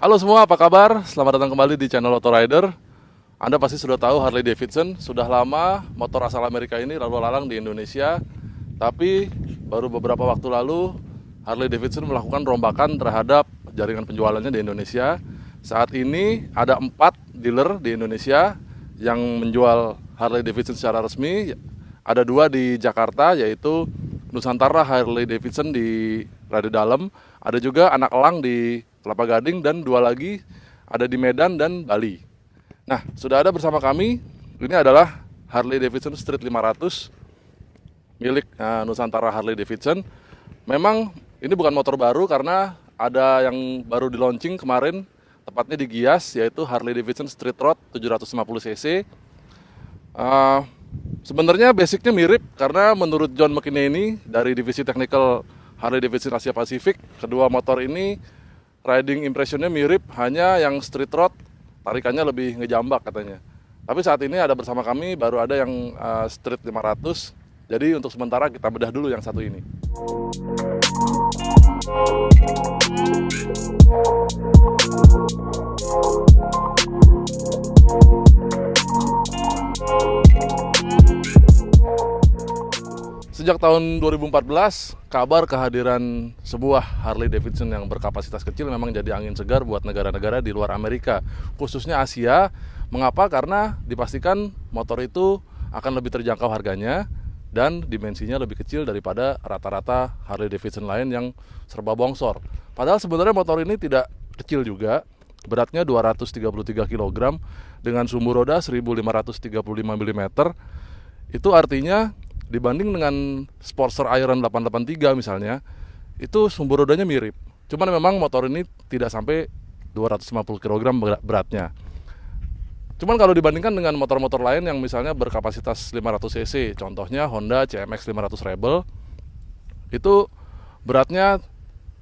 Halo semua, apa kabar? Selamat datang kembali di channel Auto Rider. Anda pasti sudah tahu Harley Davidson. Sudah lama motor asal Amerika ini lalu lalang di Indonesia. Tapi baru beberapa waktu lalu Harley Davidson melakukan rombakan terhadap jaringan penjualannya di Indonesia. Saat ini ada 4 dealer di Indonesia yang menjual Harley Davidson secara resmi. Ada 2 di Jakarta, yaitu Nusantara Harley Davidson di Rada Dalem. Ada juga Anak Elang di Kelapa Gading, dan 2 lagi ada di Medan dan Bali. Nah, sudah ada bersama kami, ini adalah Harley Davidson Street 500 milik Nusantara Harley Davidson. Memang ini bukan motor baru karena ada yang baru di launching kemarin, tepatnya di Gias, yaitu Harley Davidson Street Road 750 cc. Sebenarnya basicnya mirip karena menurut John McKinney dari divisi technical Harley Davidson Asia Pasifik, kedua motor ini riding impressionnya mirip, hanya yang street road tarikannya lebih ngejambak katanya. Tapi saat ini ada bersama kami baru ada yang street 500. Jadi untuk sementara kita bedah dulu yang satu ini. Sejak tahun 2014, kabar kehadiran sebuah Harley Davidson yang berkapasitas kecil memang jadi angin segar buat negara-negara di luar Amerika, khususnya Asia. Mengapa? Karena dipastikan motor itu akan lebih terjangkau harganya dan dimensinya lebih kecil daripada rata-rata Harley Davidson lain yang serba bongsor. Padahal sebenarnya motor ini tidak kecil juga, beratnya 233 kg dengan sumbu roda 1535 mm. Itu artinya dibanding dengan Sportster Iron 883 misalnya, itu sumbu rodanya mirip. Cuman memang motor ini tidak sampai 250 kg beratnya. Cuman kalau dibandingkan dengan motor-motor lain yang misalnya berkapasitas 500 cc, contohnya Honda CMX 500 Rebel, itu beratnya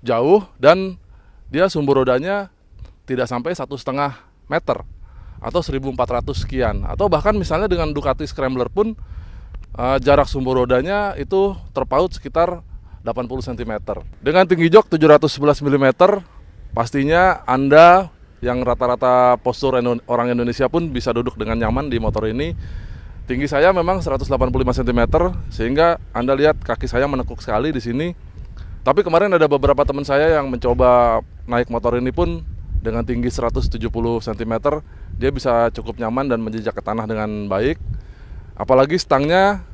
jauh dan dia sumbu rodanya tidak sampai 1,5 meter atau 1400 sekian. Atau bahkan misalnya dengan Ducati Scrambler pun jarak sumbu rodanya itu terpaut sekitar 80 cm. Dengan tinggi jok 711 mm, pastinya Anda yang rata-rata postur orang Indonesia pun bisa duduk dengan nyaman di motor ini. Tinggi saya memang 185 cm, sehingga Anda lihat kaki saya menekuk sekali di sini. Tapi kemarin ada beberapa teman saya yang mencoba naik motor ini pun dengan tinggi 170 cm, dia bisa cukup nyaman dan menjejak ke tanah dengan baik. Apalagi stangnya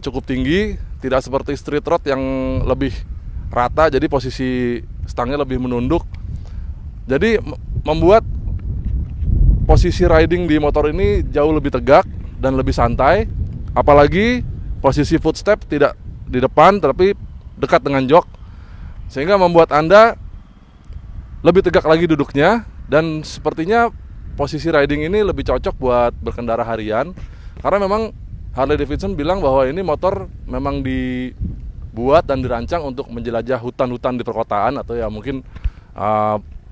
cukup tinggi, tidak seperti street road yang lebih rata, jadi posisi stangnya lebih menunduk. Jadi membuat posisi riding di motor ini jauh lebih tegak dan lebih santai. Apalagi posisi footstep tidak di depan tapi dekat dengan jok, sehingga membuat Anda lebih tegak lagi duduknya. Dan sepertinya posisi riding ini lebih cocok buat berkendara harian, karena memang Harley Davidson bilang bahwa ini motor memang dibuat dan dirancang untuk menjelajah hutan-hutan di perkotaan, atau ya mungkin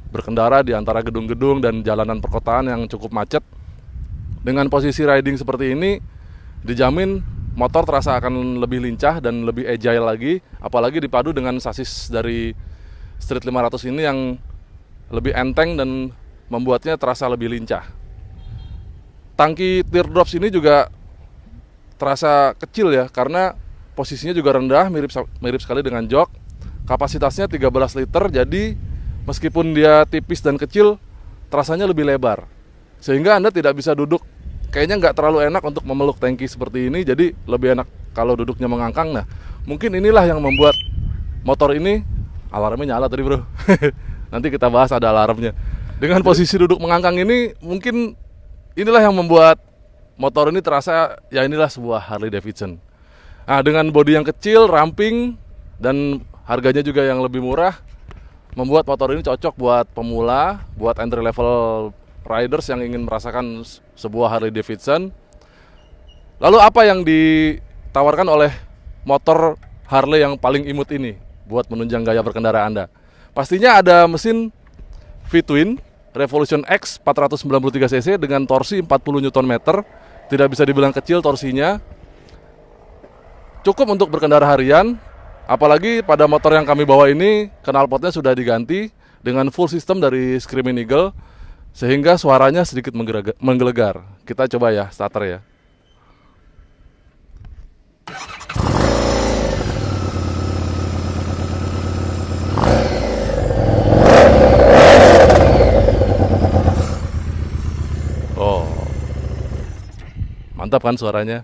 berkendara di antara gedung-gedung dan jalanan perkotaan yang cukup macet. Dengan posisi riding seperti ini, dijamin motor terasa akan lebih lincah dan lebih agile lagi, apalagi dipadu dengan sasis dari Street 500 ini yang lebih enteng dan membuatnya terasa lebih lincah. Tangki teardrops ini juga terasa kecil ya, karena posisinya juga rendah, mirip sekali dengan jok. Kapasitasnya 13 liter, jadi meskipun dia tipis dan kecil, terasanya lebih lebar. Sehingga Anda tidak bisa duduk, kayaknya nggak terlalu enak untuk memeluk tangki seperti ini, jadi lebih enak kalau duduknya mengangkang. Nah, mungkin inilah yang membuat motor ini, alarmnya nyala tadi bro, nanti kita bahas ada alarmnya. Dengan posisi duduk mengangkang ini, mungkin inilah yang membuat motor ini terasa, ya inilah sebuah Harley Davidson. Nah, dengan bodi yang kecil, ramping, dan harganya juga yang lebih murah, membuat motor ini cocok buat pemula, buat entry level riders yang ingin merasakan sebuah Harley Davidson. Lalu apa yang ditawarkan oleh motor Harley yang paling imut ini buat menunjang gaya berkendara Anda? Pastinya ada mesin V-twin Revolution X 493 cc dengan torsi 40 Nm. Tidak bisa dibilang kecil torsinya. Cukup untuk berkendara harian. Apalagi pada motor yang kami bawa ini knalpotnya sudah diganti dengan full system dari Screaming Eagle, sehingga suaranya sedikit menggelegar. Kita coba ya starter ya. Oh, mantap kan suaranya.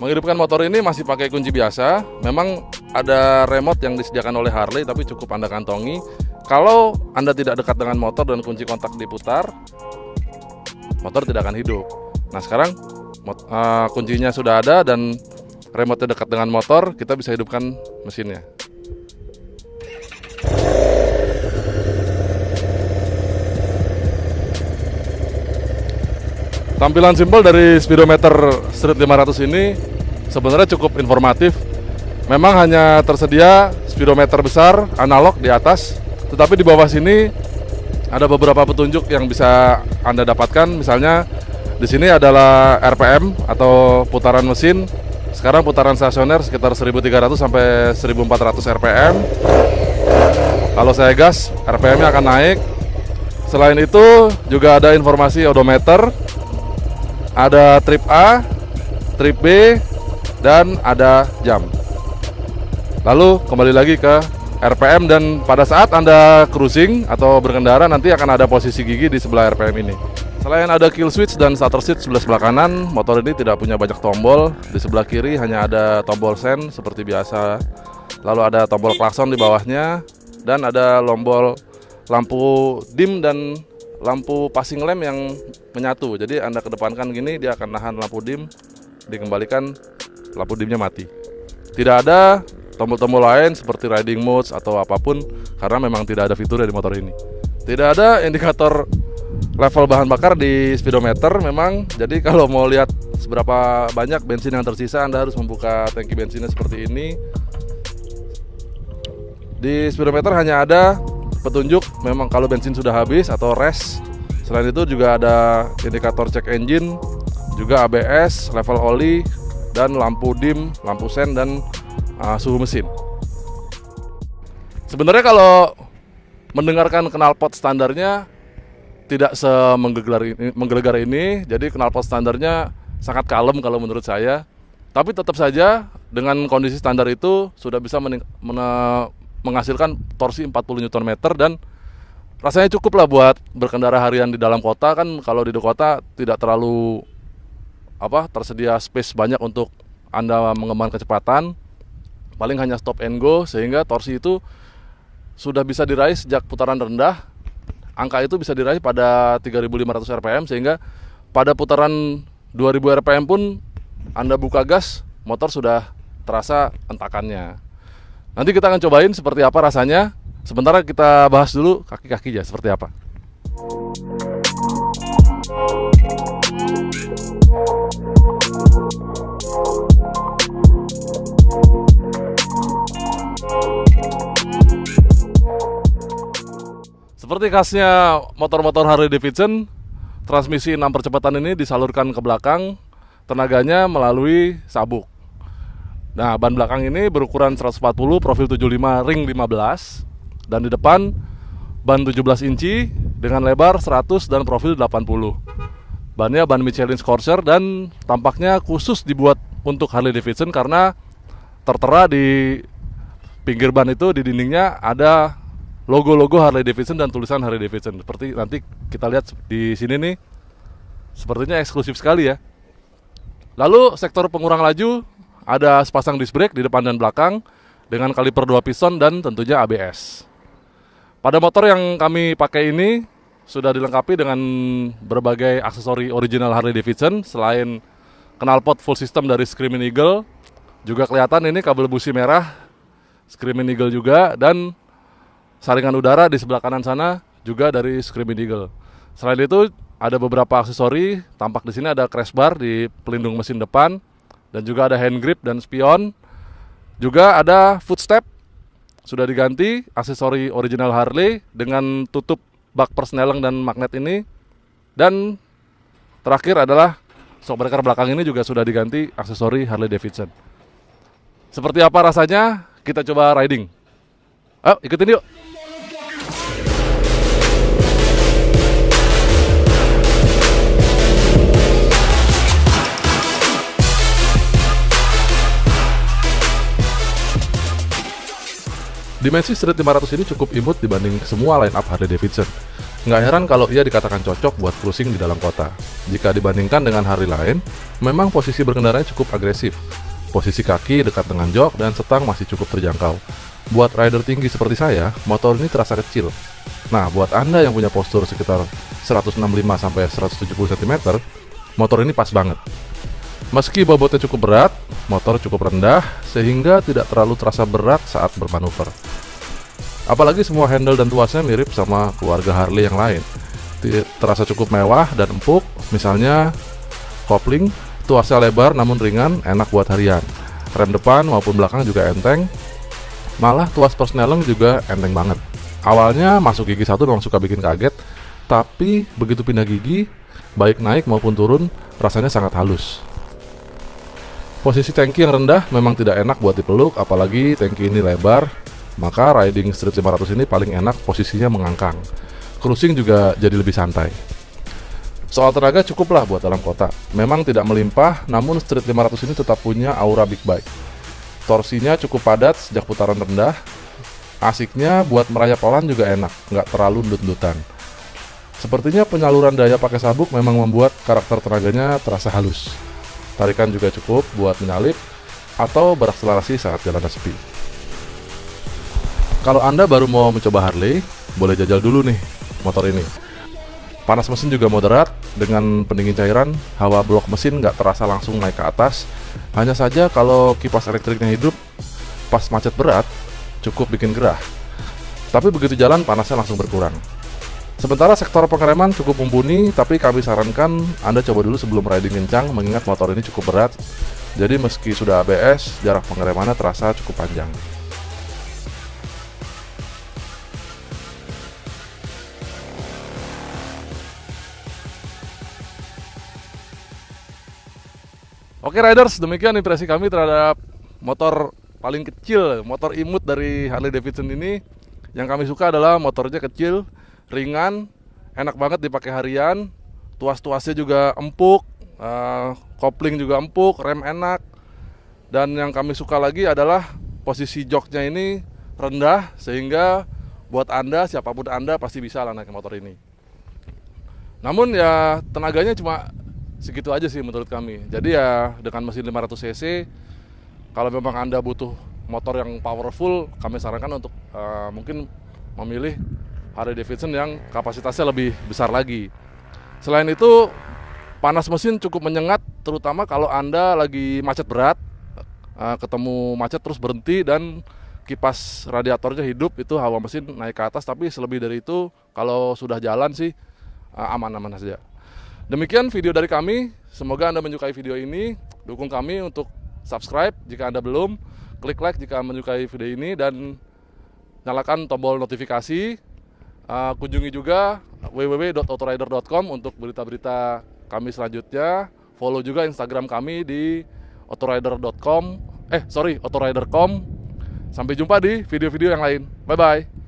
Menghidupkan motor ini masih pakai kunci biasa. Memang ada remote yang disediakan oleh Harley, tapi cukup Anda kantongi. Kalau Anda tidak dekat dengan motor dan kunci kontak diputar, motor tidak akan hidup. Nah sekarang kuncinya sudah ada dan remote-nya dekat dengan motor, kita bisa hidupkan mesinnya. Tampilan simpel dari speedometer Street 500 ini sebenarnya cukup informatif. Memang hanya tersedia speedometer besar analog di atas, tetapi di bawah sini ada beberapa petunjuk yang bisa Anda dapatkan. Misalnya di sini adalah RPM atau putaran mesin. Sekarang putaran stasioner sekitar 1300 sampai 1400 RPM. Kalau saya gas, RPM-nya akan naik. Selain itu juga ada informasi odometer, ada trip A, trip B, dan ada jam. Lalu kembali lagi ke RPM, dan pada saat Anda cruising atau berkendara nanti akan ada posisi gigi di sebelah RPM ini. Selain ada kill switch dan starter switch sebelah kanan, motor ini tidak punya banyak tombol. Di sebelah kiri hanya ada tombol sen seperti biasa. Lalu ada tombol klakson di bawahnya, dan ada tombol lampu dim dan lampu passing lamp yang menyatu. Jadi Anda kedepankan gini, dia akan nahan lampu dim, dikembalikan lampu dimnya mati. Tidak ada tombol-tombol lain seperti riding modes atau apapun, karena memang tidak ada fiturnya di motor ini. Tidak ada indikator level bahan bakar di speedometer memang. Jadi kalau mau lihat seberapa banyak bensin yang tersisa, Anda harus membuka tangki bensinnya seperti ini. Di speedometer hanya ada petunjuk memang kalau bensin sudah habis atau rest. Selain itu juga ada indikator cek engine, juga ABS, level oli, dan lampu dim, lampu sen, dan suhu mesin. Sebenarnya kalau mendengarkan knalpot standarnya tidak menggelegar ini. Jadi knalpot standarnya sangat kalem kalau menurut saya. Tapi tetap saja dengan kondisi standar itu sudah bisa menghasilkan torsi 40 Nm, dan rasanya cukup lah buat berkendara harian di dalam kota. Kan kalau di kota tidak terlalu tersedia space banyak untuk Anda mengembangkan kecepatan, paling hanya stop and go, sehingga torsi itu sudah bisa diraih sejak putaran rendah. Angka itu bisa diraih pada 3500 RPM, sehingga pada putaran 2000 RPM pun Anda buka gas, motor sudah terasa entakannya. Nanti kita akan cobain seperti apa rasanya. Sementara kita bahas dulu kaki-kakinya seperti apa. Seperti khasnya motor-motor Harley Davidson, transmisi 6 percepatan ini disalurkan ke belakang, tenaganya melalui sabuk. Nah, ban belakang ini berukuran 140, profil 75, ring 15, dan di depan ban 17 inci dengan lebar 100 dan profil 80. Bannya ban Michelin Scorcher, dan tampaknya khusus dibuat untuk Harley Davidson karena tertera di pinggir ban itu, di dindingnya ada logo-logo Harley Davidson dan tulisan Harley Davidson. Seperti nanti kita lihat di sini nih, sepertinya eksklusif sekali ya. Lalu sektor pengurang laju, ada sepasang disc brake di depan dan belakang dengan kaliper 2 piston dan tentunya ABS. Pada motor yang kami pakai ini sudah dilengkapi dengan berbagai aksesori original Harley Davidson. Selain knalpot full system dari Screaming Eagle, juga kelihatan ini kabel busi merah Screaming Eagle juga, dan saringan udara di sebelah kanan sana juga dari Screaming Eagle. Selain itu ada beberapa aksesori, tampak di sini ada crash bar di pelindung mesin depan, dan juga ada hand grip dan spion. Juga ada footstep, sudah diganti, aksesori original Harley dengan tutup bak persneleng dan magnet ini. Dan terakhir adalah shockbreaker belakang ini juga sudah diganti, aksesori Harley Davidson. Seperti apa rasanya? Kita coba riding. Ayo ikutin yuk. Dimensi Street 500 ini cukup imut dibanding semua line up Harley Davidson. Nggak heran kalau ia dikatakan cocok buat cruising di dalam kota. Jika dibandingkan dengan Harley lain, memang posisi berkendaranya cukup agresif. Posisi kaki dekat dengan jok dan setang masih cukup terjangkau. Buat rider tinggi seperti saya, motor ini terasa kecil. Nah, buat Anda yang punya postur sekitar 165-170 cm, motor ini pas banget. Meski bobotnya cukup berat, motor cukup rendah sehingga tidak terlalu terasa berat saat bermanuver. Apalagi semua handle dan tuasnya mirip sama keluarga Harley yang lain. Terasa cukup mewah dan empuk, misalnya kopling, tuasnya lebar namun ringan, enak buat harian. Rem depan maupun belakang juga enteng, malah tuas persneleng juga enteng banget. Awalnya masuk gigi satu memang suka bikin kaget, tapi begitu pindah gigi, baik naik maupun turun, rasanya sangat halus. Posisi tangki yang rendah memang tidak enak buat dipeluk, apalagi tangki ini lebar, maka riding Street 500 ini paling enak posisinya mengangkang. Cruising juga jadi lebih santai. Soal tenaga cukuplah buat dalam kota. Memang tidak melimpah, namun Street 500 ini tetap punya aura big bike. Torsinya cukup padat sejak putaran rendah. Asiknya buat merayap pelan juga enak, nggak terlalu ndut-ndutan. Sepertinya penyaluran daya pakai sabuk memang membuat karakter tenaganya terasa halus. Tarikan juga cukup buat menyalip atau berakselerasi saat jalanan sepi. Kalau Anda baru mau mencoba Harley, boleh jajal dulu nih motor ini. Panas mesin juga moderat, dengan pendingin cairan, hawa blok mesin nggak terasa langsung naik ke atas. Hanya saja kalau kipas elektriknya hidup, pas macet berat, cukup bikin gerah. Tapi begitu jalan, panasnya langsung berkurang. Sementara sektor pengereman cukup mumpuni, tapi kami sarankan Anda coba dulu sebelum riding kencang, mengingat motor ini cukup berat. Jadi meski sudah ABS, jarak pengeremannya terasa cukup panjang. Oke riders, demikian impresi kami terhadap motor paling kecil, motor imut dari Harley Davidson ini. Yang kami suka adalah motornya kecil, ringan, enak banget dipakai harian, tuas-tuasnya juga empuk, kopling juga empuk, rem enak. Dan yang kami suka lagi adalah posisi joknya ini rendah, sehingga buat Anda, siapapun Anda pasti bisa lah naik motor ini. Namun ya tenaganya cuma segitu aja sih menurut kami. Jadi ya dengan mesin 500 cc, kalau memang Anda butuh motor yang powerful, kami sarankan untuk mungkin memilih Harley Davidson yang kapasitasnya lebih besar lagi. Selain itu, panas mesin cukup menyengat, terutama kalau Anda lagi macet berat, ketemu macet terus berhenti dan kipas radiatornya hidup, itu hawa mesin naik ke atas. Tapi selebih dari itu, kalau sudah jalan sih aman-aman saja. Demikian video dari kami, semoga Anda menyukai video ini. Dukung kami untuk subscribe jika Anda belum, klik like jika menyukai video ini, dan nyalakan tombol notifikasi. Kunjungi juga www.autorider.com untuk berita-berita kami selanjutnya. Follow juga Instagram kami di autorider.com. Autorider.com. Sampai jumpa di video-video yang lain. Bye-bye.